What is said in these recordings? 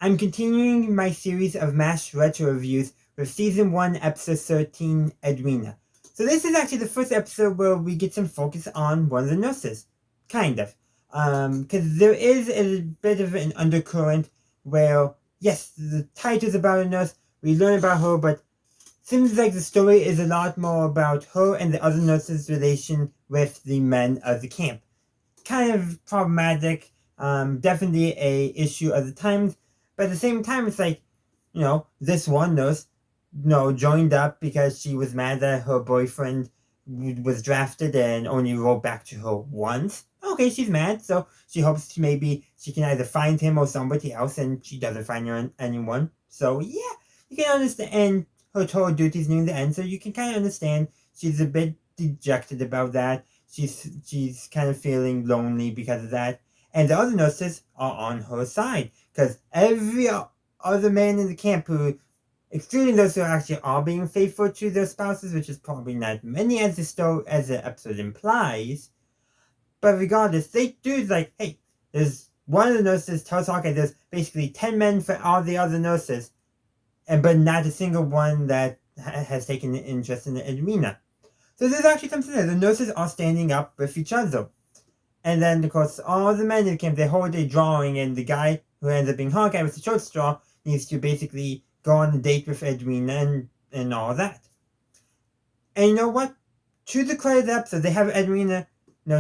I'm continuing my series of MASH retro reviews with Season 1, Episode 13, Edwina. So this is actually the first episode where we get some focus on one of the nurses. Kind of. Because there is a bit of an undercurrent where, yes, the title's about a nurse, we learn about her, but seems like the story is a lot more about her and the other nurses' relation with the men of the camp. Kind of problematic, definitely a issue of the times, but at the same time, it's like, this one nurse, joined up because she was mad that her boyfriend was drafted and only wrote back to her once. Okay, she's mad, so she hopes maybe she can either find him or somebody else, and she doesn't find anyone. So yeah, you can understand her total duties near the end, so you can kind of understand she's a bit dejected about that. She's kind of feeling lonely because of that, and the other nurses are on her side because every other man in the camp who, excluding those who actually are being faithful to their spouses, which is probably not many as the episode implies. But regardless, they do like, hey, there's one of the nurses tells Hawkeye there's basically 10 men for all the other nurses, but not a single one that has taken an interest in Edwina. So there's actually something there. The nurses are standing up with each other. And then, of course, all the men in the camp, they hold a drawing, and the guy who ends up being Hawkeye with the short straw needs to basically go on a date with Edwina and all that. And you know what? To the credit of the episode, they have Edwina,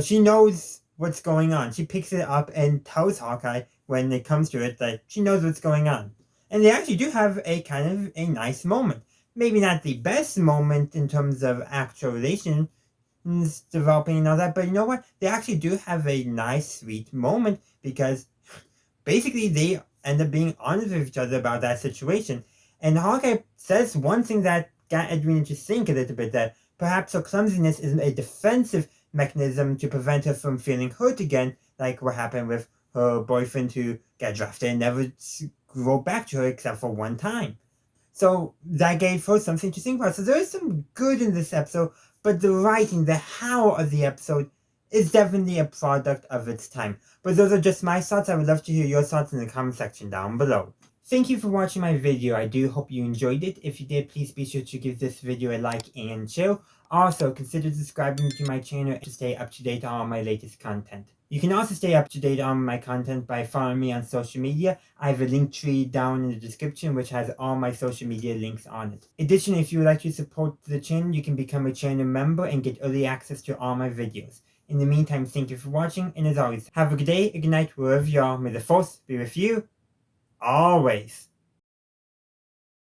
she knows what's going on. She picks it up and tells Hawkeye when it comes to it that she knows what's going on. And they actually do have a kind of a nice moment. Maybe not the best moment in terms of actual relations developing and all that, but you know what? They actually do have a nice, sweet moment because basically they end up being honest with each other about that situation. And Hawkeye says one thing that got Edwina to think a little bit, that perhaps her clumsiness is a defensive mechanism to prevent her from feeling hurt again, like what happened with her boyfriend who got drafted and never wrote back to her except for one time. So that gave her something to think about. So there is some good in this episode, but the writing, the how of the episode is definitely a product of its time. But those are just my thoughts. I would love to hear your thoughts in the comment section down below. Thank you for watching my video. I do hope you enjoyed it. If you did, please be sure to give this video a like and share. Also, consider subscribing to my channel to stay up to date on all my latest content. You can also stay up to date on my content by following me on social media. I have a link tree down in the description which has all my social media links on it. Additionally, if you would like to support the channel, you can become a channel member and get early access to all my videos. In the meantime, thank you for watching, and as always, have a good day, a good night, wherever you are. May the force be with you always.